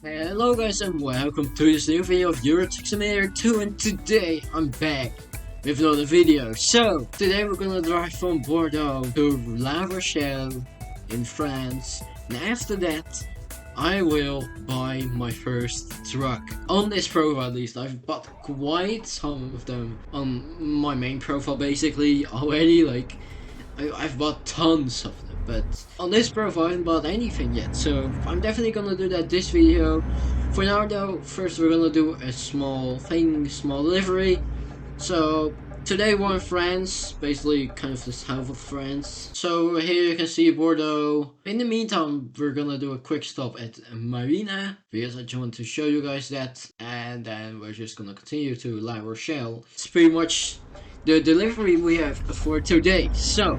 Hello guys and welcome to this new video of Euro Truck Simulator 2, and today I'm back with another video. So today we're gonna drive from Bordeaux to La Rochelle in France, and after that I will buy my first truck. On this profile at least, I've bought quite some of them on my main profile basically already. Like I've bought tons of them. But on this profile I haven't bought anything yet, so I'm definitely gonna do that this video. For now though, first we're gonna do a small delivery. So today we're in France, basically kind of the south of France. So here you can see Bordeaux. In the meantime, we're gonna do a quick stop at Marina, because I just want to show you guys that, and then we're just gonna continue to La Rochelle. It's pretty much the delivery we have for today. So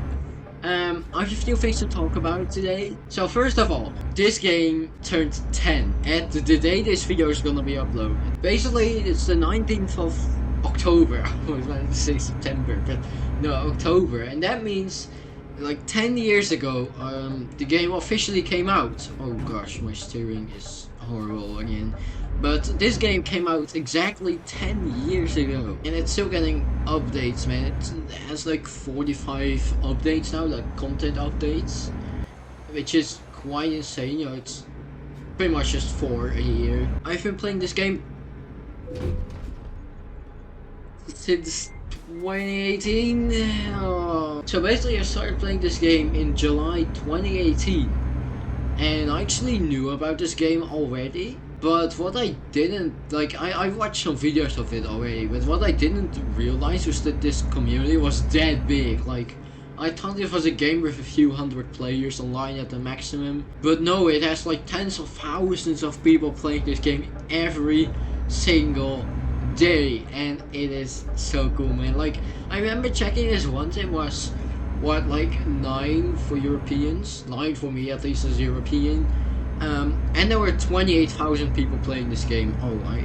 I have a few things to talk about today. So first of all, this game turned 10 at the day this video is gonna be uploaded. Basically, it's the 19th of October. I was going to say September, but no, October. And that means, like 10 years ago, the game officially came out. Oh gosh, my steering is horrible again. But this game came out exactly 10 years ago, and it's still getting updates, man. It has like 45 updates now, like content updates, which is quite insane. You know, it's pretty much just 4 a year. I've been playing this game since 2018. Oh. So basically I started playing this game in July 2018, and I actually knew about this game already. But what I didn't, like, I watched some videos of it already, but what I didn't realize was that this community was that big. Like, I thought it was a game with a few hundred players online at the maximum, but no, it has like tens of thousands of people playing this game every single day, and it is so cool, man. Like, I remember checking this once, it was, what, like 9 for Europeans? 9 for me, at least as European. And there were 28,000 people playing this game. Oh, I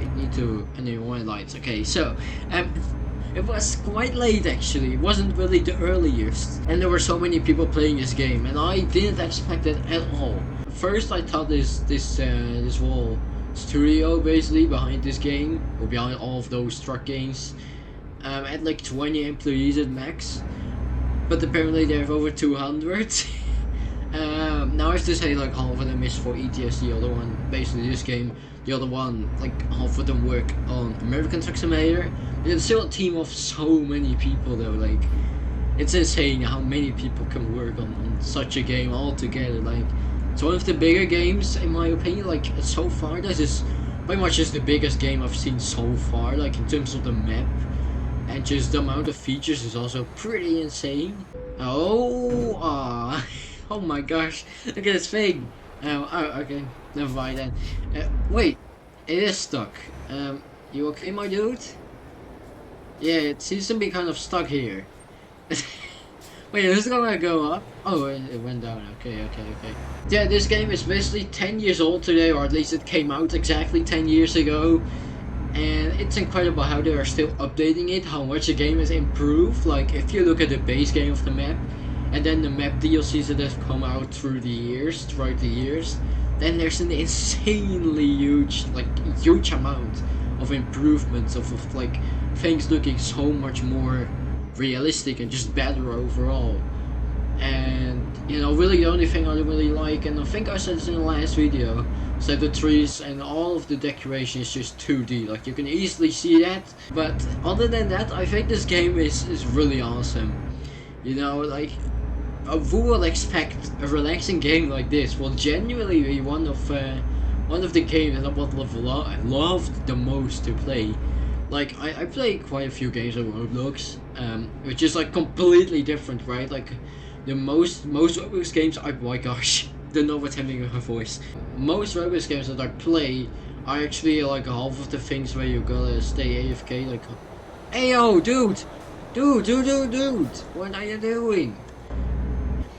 need more lights. Okay, so it was quite late actually. It wasn't really the earliest, and there were so many people playing this game, and I didn't expect it at all. First, I thought this whole studio basically behind this game, or behind all of those truck games, had like 20 employees at max, but apparently they have over 200. Now I have to say, like, half of them is for ETS, the other one, basically this game, the other one, like, half of them work on American Truck Simulator. It's still a team of so many people though, like, it's insane how many people can work on such a game all together. Like, it's one of the bigger games in my opinion. Like, so far this is pretty much just the biggest game I've seen so far, like in terms of the map, and just the amount of features is also pretty insane. Oh my gosh, look at this thing. Oh, okay, never mind then. Wait, it is stuck. You okay, my dude? Yeah, it seems to be kind of stuck here. Wait, is it gonna go up? Oh, it went down. Okay. Yeah, this game is basically 10 years old today, or at least it came out exactly 10 years ago. And it's incredible how they are still updating it, how much the game has improved. Like, if you look at the base game of the map, and then the map DLCs that have come out throughout the years, then there's an insanely huge amount of improvements of like things looking so much more realistic and just better overall. And you know, really the only thing I don't really like, and I think I said this in the last video, is that the trees and all of the decoration is just 2D. Like, you can easily see that, but other than that, I think this game is really awesome. You know, like, who will expect a relaxing game like this will genuinely be one of the games that I would have loved the most to play. Like, I play quite a few games on Roblox, which is like completely different, right? Like, the most Roblox games, oh my gosh, don't know what's happening with my voice. Most Roblox games that I play are actually like half of the things where you gotta stay AFK. Like, hey yo, dude, what are you doing?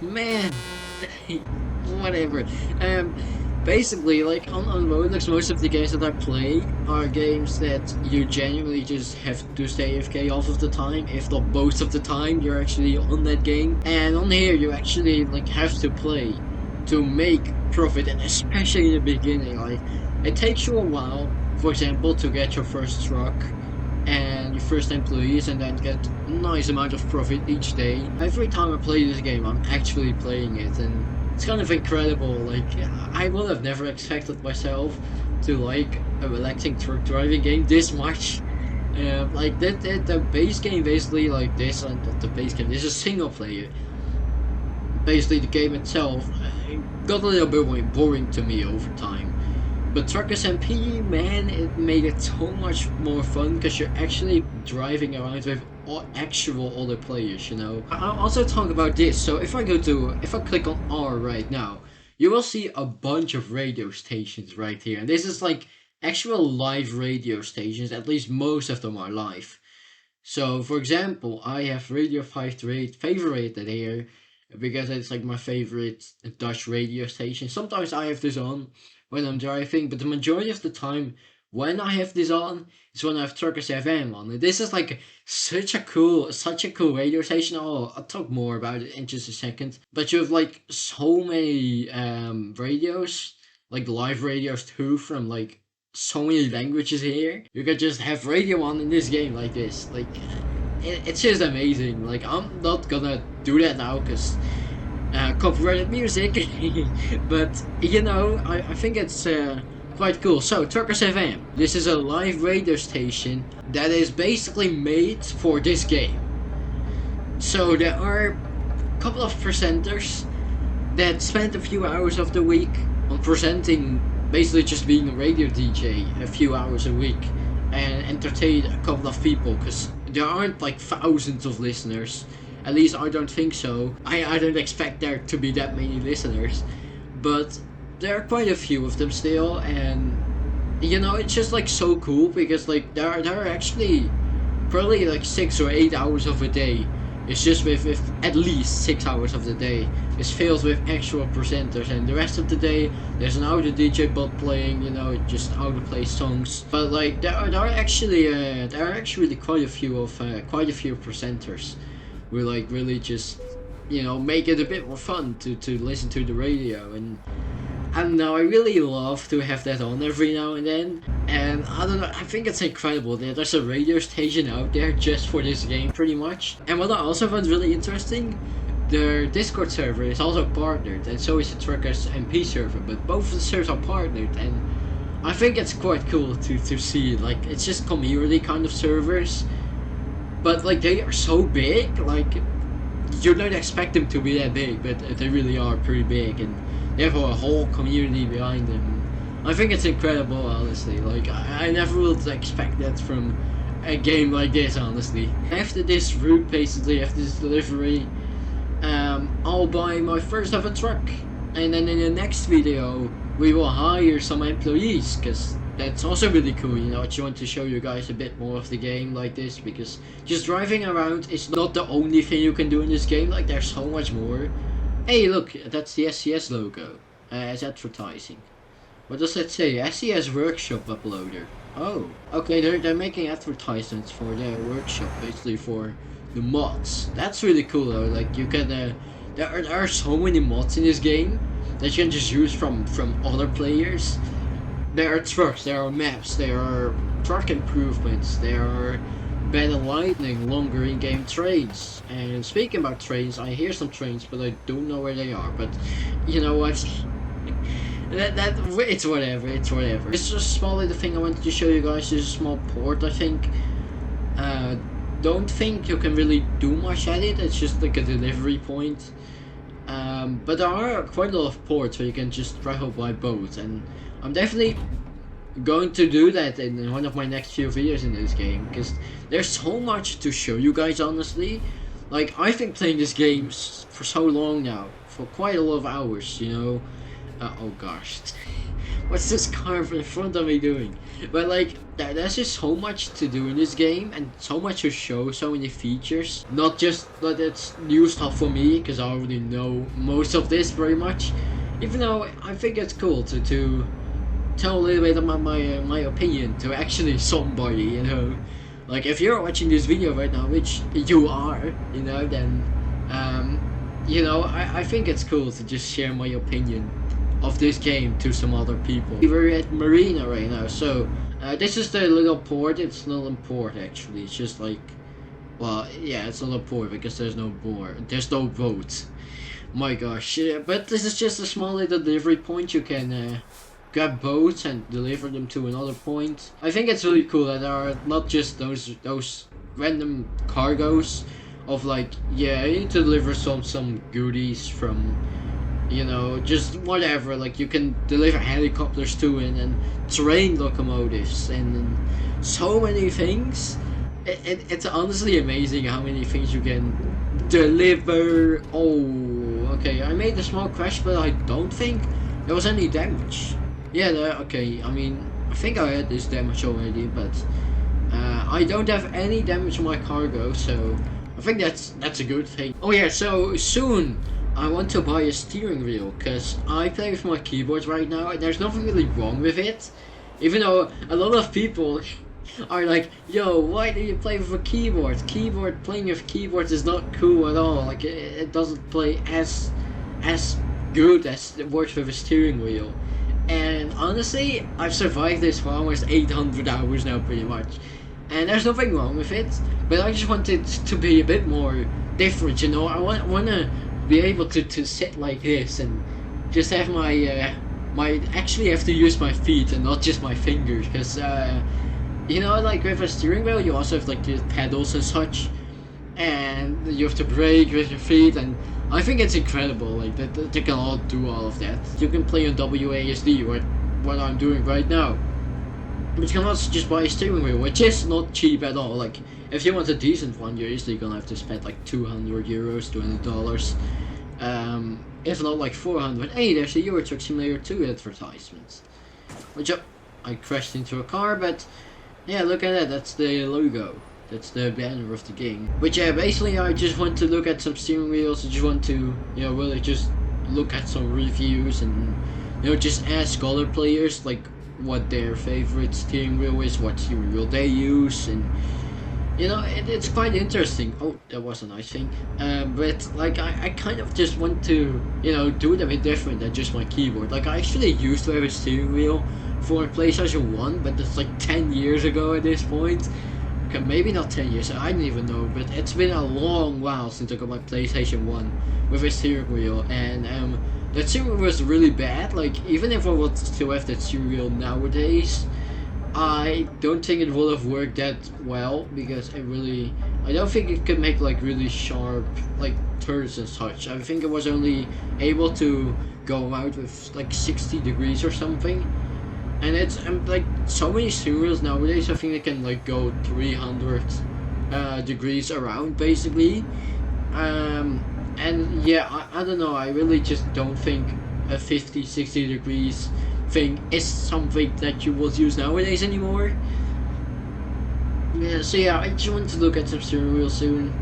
Man, whatever. Basically, like, on Roblox, most of the games that I play are games that you genuinely just have to stay AFK half of the time, if not most of the time you're actually on that game. And on here you actually like have to play to make profit, and especially in the beginning, like It takes you a while, for example, to get your first truck and your first employees and then get a nice amount of profit each day. Every time I play this game, I'm actually playing it, and it's kind of incredible. Like, I would have never expected myself to like a relaxing truck driving game this much. Like the base game basically like this, and not the base game. This is single player. Basically, the game itself got a little bit boring to me over time. But Truckers MP, man, it made it so much more fun because you're actually driving around with actual other players, you know. I'll also talk about this. So if I click on R right now, you will see a bunch of radio stations right here. And this is like actual live radio stations, at least most of them are live. So, for example, I have Radio 538 favorited here because it's like my favorite Dutch radio station. Sometimes I have this on when I'm driving, but the majority of the time when I have this on is when I have Truckers FM on. And this is like such a cool radio station. I'll talk more about it in just a second. But you have like so many radios, like live radios too, from like so many languages here. You could just have radio on in this game like this. Like, it's just amazing. Like, I'm not gonna do that now because copyrighted music. But, you know, I think it's quite cool. So, Truckers FM. This is a live radio station that is basically made for this game. So, there are a couple of presenters that spend a few hours of the week on presenting, basically just being a radio DJ a few hours a week and entertain a couple of people, because there aren't like thousands of listeners. At least I don't think so. I don't expect there to be that many listeners, but there are quite a few of them still, and you know, it's just like so cool because like there are actually probably like 6 or 8 hours of a day. It's just with at least 6 hours of the day is filled with actual presenters, and the rest of the day there's an audio DJ bot playing, you know, just audio play songs. But like there are actually quite a few presenters who like really just, you know, make it a bit more fun to listen to the radio. And I don't know, I really love to have that on every now and then. And I don't know, I think it's incredible that there's a radio station out there just for this game, pretty much. And what I also found really interesting, their Discord server is also partnered, and so is the Truckers MP server, but both of the servers are partnered, and I think it's quite cool to see. Like, it's just community kind of servers, but like they are so big, like you don't expect them to be that big, but they really are pretty big, and they have a whole community behind them. I think it's incredible, honestly. Like, I never would expect that from a game like this, honestly. After this route, basically, after this delivery, I'll buy my first ever truck. And then in the next video, we will hire some employees, because that's also really cool, you know. I just want to show you guys a bit more of the game like this, because just driving around is not the only thing you can do in this game. Like, there's so much more. Hey, look, that's the SCS logo as advertising. What does that say? SCS Workshop Uploader. Oh, okay, they're making advertisements for their workshop, basically for the mods. That's really cool though. Like, you can, there are so many mods in this game that you can just use from other players. There are trucks, there are maps, there are truck improvements, there are better lighting, longer in-game trains. And speaking about trains, I hear some trains, but I don't know where they are. But you know what? It's whatever. It's just a small little thing I wanted to show you guys. This is a small port, I think. Don't think you can really do much at it. It's just like a delivery point. But there are quite a lot of ports where you can just travel by boat, and I'm definitely going to do that in one of my next few videos in this game, because there's so much to show you guys, honestly. Like, I've been playing this game for so long now, for quite a lot of hours, you know. Oh gosh, what's this car in front of me doing? But like, there's just so much to do in this game, and so much to show, so many features. Not just that it's new stuff for me, because I already know most of this very much. Even though I think it's cool to tell a little bit about my opinion to actually somebody, you know. Like, if you're watching this video right now, which you are, you know, then you know, I think it's cool to just share my opinion of this game to some other people. We're at Marina right now, so this is the little port. It's not a port actually. It's just like, well, yeah, it's not a port because there's no boat. My gosh, but this is just a small little delivery point. You can grab boats and deliver them to another point. I think it's really cool that there are not just those random cargoes of like, yeah, you need to deliver some goodies from, you know, just whatever. Like you can deliver helicopters to and train locomotives and so many things. It's honestly amazing how many things you can deliver. Oh, okay, I made a small crash, but I don't think there was any damage. Yeah, okay, I mean, I think I had this damage already, but I don't have any damage on my cargo, so I think that's a good thing. Oh yeah, so soon I want to buy a steering wheel, because I play with my keyboard right now, and there's nothing really wrong with it. Even though a lot of people are like, yo, why do you play with a keyboard? Playing with keyboards is not cool at all. Like, it doesn't play as good as it works with a steering wheel. And honestly, I've survived this for almost 800 hours now, pretty much. And there's nothing wrong with it, but I just want it to be a bit more different, you know? I want to be able to sit like this and just have my, actually have to use my feet and not just my fingers, because, you know, like with a steering wheel, you also have like the pedals and such, and you have to brake with your feet, and I think it's incredible, like, that they can all do all of that. You can play on WASD, what I'm doing right now. But you can also just buy a steering wheel, which is not cheap at all. Like, if you want a decent one, you're easily gonna have to spend like 200 euros, $200. If not like 400. Hey, there's a Euro Truck Simulator 2 advertisement. Which, I crashed into a car, but yeah, look at that, that's the logo. That's the banner of the game. But yeah, basically I just want to look at some steering wheels. I just want to, you know, really just look at some reviews and, you know, just ask other players like what their favorite steering wheel is, what steering wheel they use, and you know, it's quite interesting. Oh, that was a nice thing. But like I kind of just want to, you know, do it a bit different than just my keyboard. Like I actually used to have a steering wheel for PlayStation 1, but it's like 10 years ago at this point. Okay, maybe not 10 years, I don't even know, but it's been a long while since I got my PlayStation 1 with a steering wheel, and that steering wheel was really bad. Like, even if I would still have that steering wheel nowadays, I don't think it would have worked that well, because I don't think it could make like really sharp like turns and such. I think it was only able to go out with like 60 degrees or something. And it's like so many steering wheels nowadays, I think they can like go 300 degrees around basically. And yeah, I don't know, I really just don't think a 50-60 degrees thing is something that you will use nowadays anymore. Yeah, so yeah, I just want to look at some steering wheels soon.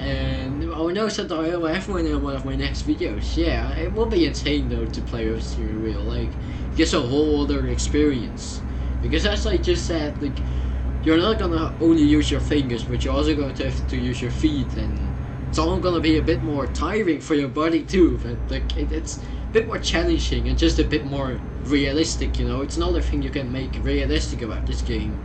And I know that I will have one in one of my next videos. Yeah, it will be insane though to play with a steering wheel. Like, just a whole other experience. Because as I just said, like, you're not gonna only use your fingers, but you're also going to have to use your feet, and it's all gonna be a bit more tiring for your body too. But like, it's a bit more challenging and just a bit more realistic, you know. It's another thing you can make realistic about this game.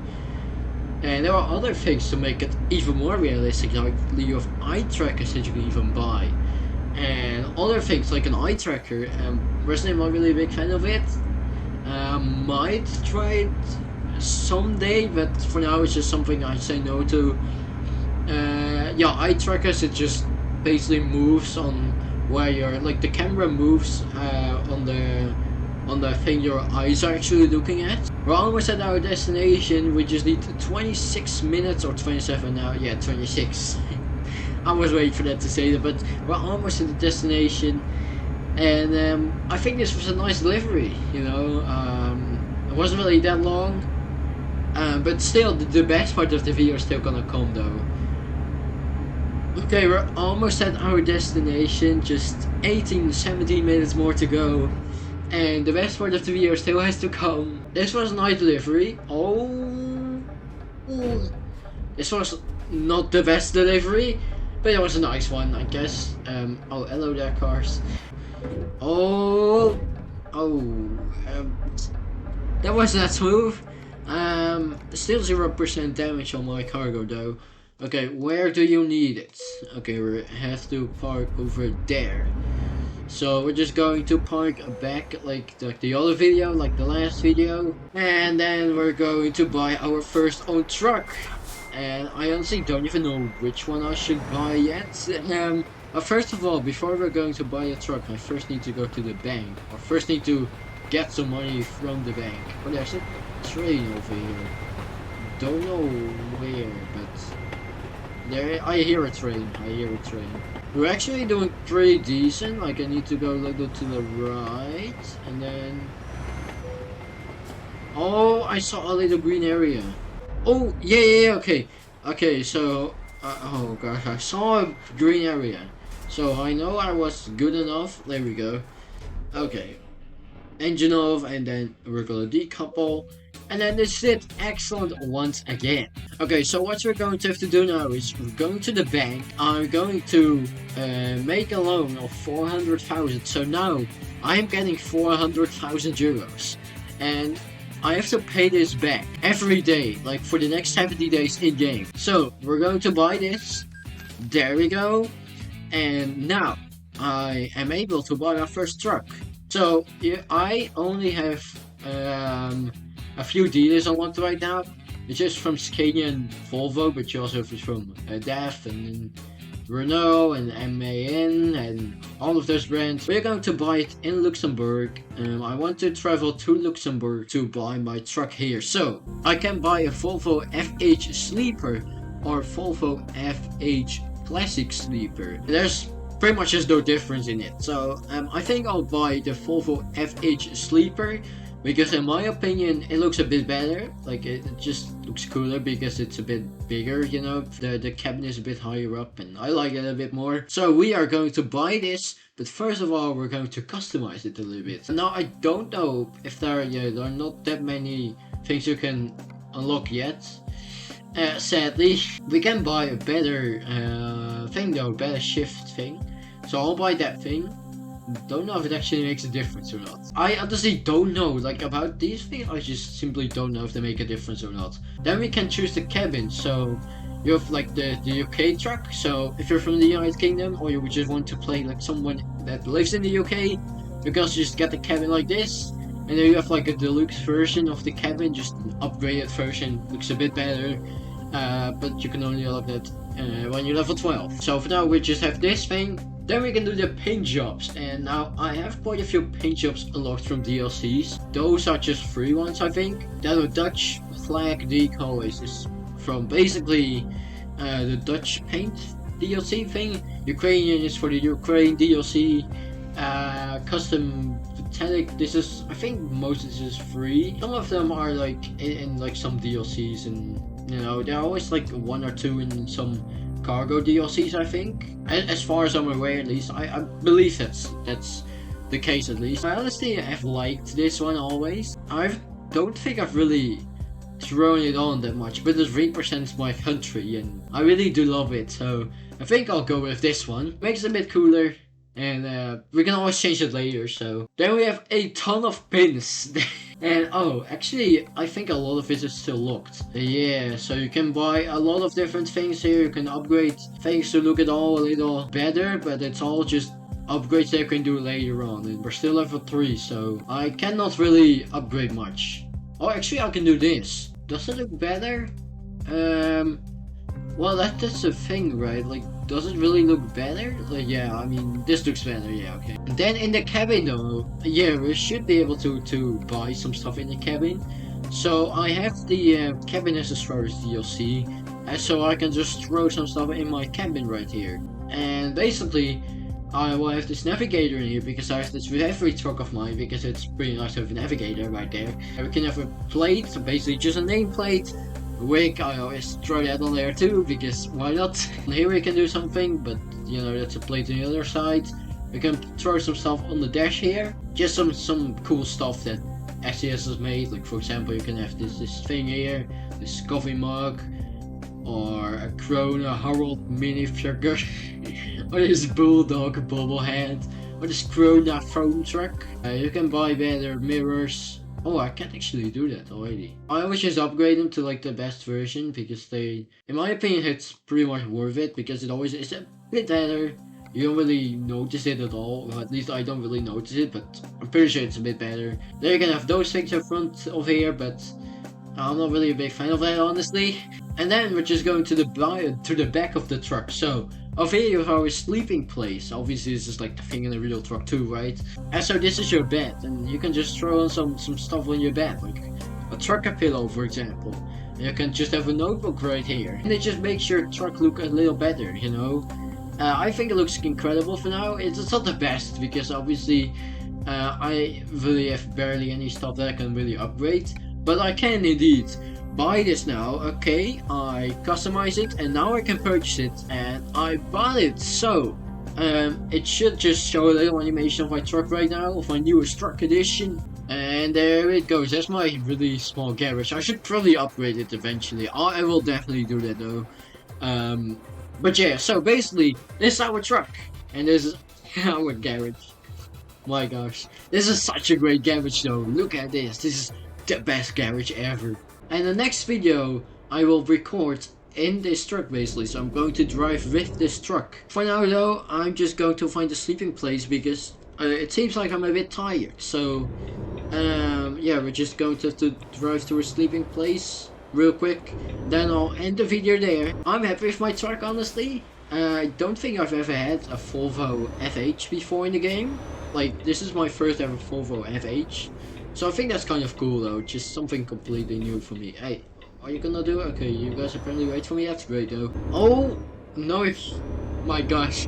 And there are other things to make it even more realistic, like you have eye trackers that you can even buy. And other things like an eye tracker, personally I'm not really a big fan of it. Might try it someday, but for now it's just something I say no to. Yeah, eye trackers, it just basically moves on where you're, like the camera moves on the thing your eyes are actually looking at. We're almost at our destination. We just need 26 minutes or 27 now. Yeah, 26. I was waiting for that to say that, but we're almost at the destination. And I think this was a nice delivery, you know. It wasn't really that long, but still, the best part of the video is still gonna come though. Okay, we're almost at our destination, just 18-17 minutes more to go. And the best part of the video still has to come. This was a nice delivery. Oh, this was not the best delivery, but it was a nice one, I guess. Oh, hello there, cars. Oh, Oh, that wasn't that smooth. Still 0% damage on my cargo though. Okay, where do you need it? Okay, we have to park over there. So we're just going to park back like the other video, like the last video. And then we're going to buy our first own truck. And I honestly don't even know which one I should buy yet. But first of all, before we're going to buy a truck, I first need to go to the bank. Or first need to get some money from the bank. Oh, there's a train over here. Don't know where, but there. I hear a train. I hear a train. We're actually doing pretty decent. Like I need to go a little to the right, and then. Oh, I saw a little green area. Oh, yeah, okay. Okay, so. Oh gosh, I saw a green area. So I know I was good enough. There we go. Okay. Engine off, and then we're gonna decouple. And then this did excellent once again. Okay, so what we're going to have to do now is we're going to the bank. I'm going to make a loan of 400,000. So now I am getting 400,000 euros. And I have to pay this back every day, like for the next 70 days in game. So we're going to buy this. There we go. And now I am able to buy our first truck. So yeah, I only have a few dealers I want right now. It's just from Scania and Volvo, but you also have from DAF and Renault and MAN and all of those brands. We're going to buy it in Luxembourg. I want to travel to Luxembourg to buy my truck here. So I can buy a Volvo FH Sleeper or Volvo FH Classic Sleeper. There's pretty much just no difference in it. So I think I'll buy the Volvo FH Sleeper. Because in my opinion, it looks a bit better. Like it just looks cooler because it's a bit bigger, you know. The cabin is a bit higher up and I like it a bit more. So we are going to buy this, but first of all, we're going to customize it a little bit. Now I don't know if there are not that many things you can unlock yet. Sadly, we can buy a better thing though, better shift thing. So I'll buy that thing. Don't know if it actually makes a difference or not. I honestly don't know, like about these things, I just simply don't know if they make a difference or not. Then we can choose the cabin, so you have like the UK truck, so if you're from the United Kingdom or you just want to play like someone that lives in the UK, because you just get the cabin like this, and then you have like a deluxe version of the cabin, just an upgraded version, looks a bit better, but you can only unlock that when you're level 12. So for now we just have this thing. Then we can do the paint jobs, and now I have quite a few paint jobs unlocked from DLCs. Those are just free ones, I think. The Dutch flag decal is from basically the Dutch paint DLC thing. Ukrainian is for the Ukraine DLC. Custom Metallic, this is, I think most of this is free. Some of them are like in like some DLCs, and you know, they're always like one or two in some cargo DLCs, I think. As far as I'm aware, at least. I believe that's the case, at least. I honestly have liked this one always. I don't think I've really thrown it on that much, but it represents my country, and I really do love it, so I think I'll go with this one. Makes it a bit cooler, and we can always change it later, so. Then we have a ton of pins. And oh, actually, I think a lot of it is still locked. Yeah, so you can buy a lot of different things here. You can upgrade things to look at all a little better, but it's all just upgrades that you can do later on. And we're still level 3, so I cannot really upgrade much. Oh, actually, I can do this. Does it look better? Well, that's the thing, right? Like, does it really look better? Like, yeah, I mean, this looks better, yeah, okay. Then in the cabin though, yeah, we should be able to buy some stuff in the cabin. So I have the cabin accessories DLC, and so I can just throw some stuff in my cabin right here. And basically, I will have this navigator in here because I have this with every truck of mine, because it's pretty nice to have a navigator right there. And we can have a plate, so basically just a nameplate. Wig, I always throw that on there too, because why not? Here we can do something, but you know, that's a plate on the other side. We can throw some stuff on the dash here. Just some cool stuff that SCS has made. Like for example, you can have this thing here, this coffee mug, or a Krona Harold minifigure, or this bulldog bobblehead, or or this Corona phone truck. You can buy better mirrors. Oh, I can't actually do that already. I always just upgrade them to like the best version because they, in my opinion, it's pretty much worth it because it always is a bit better. You don't really notice it at all. Well, at least I don't really notice it, but I'm pretty sure it's a bit better. Then you can have those things up front of here, but I'm not really a big fan of that, honestly. And then we're just going to the back of the truck. So over here you have our sleeping place. Obviously this is like the thing in a real truck too, right? And so this is your bed, and you can just throw on some stuff on your bed, like a trucker pillow, for example. And you can just have a notebook right here, and it just makes your truck look a little better, you know. I think it looks incredible for now. It's not the best because obviously I really have barely any stuff that I can really upgrade. But I can indeed buy this now. Okay, I customize it and now I can purchase it, and I bought it. So it should just show a little animation of my truck right now, of my newest truck edition. And there it goes. That's my really small garage. I should probably upgrade it eventually. I will definitely do that though. But yeah, so basically this is our truck and this is our garage. My gosh, this is such a great garage though. Look at this. This is the best garage ever. And the next video I will record in this truck basically, so I'm going to drive with this truck. For now though, I'm just going to find a sleeping place because it seems like I'm a bit tired. So yeah, we're just going to have to drive to a sleeping place real quick, then I'll end the video there. I'm happy with my truck, honestly. I don't think I've ever had a Volvo FH before in the game. Like, this is my first ever Volvo FH. So I think that's kind of cool though, just something completely new for me. Hey, are you gonna do it? Okay, you guys apparently wait for me, that's great though. Oh, no, my gosh.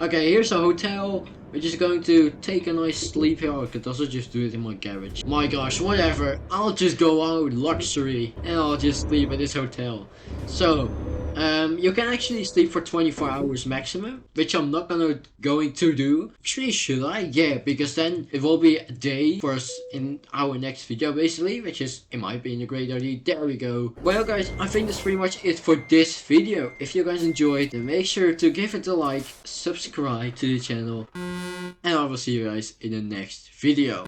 Okay, here's a hotel. We're just going to take a nice sleep here. I could also just do it in my garage. My gosh, whatever. I'll just go out luxury and I'll just sleep at this hotel. So, you can actually sleep for 24 hours maximum, which I'm not going to do. Actually, should I? Yeah, because then it will be a day for us in our next video, basically, which is, in my opinion, a great idea. There we go. Well, guys, I think that's pretty much it for this video. If you guys enjoyed, then make sure to give it a like, subscribe to the channel, and I will see you guys in the next video.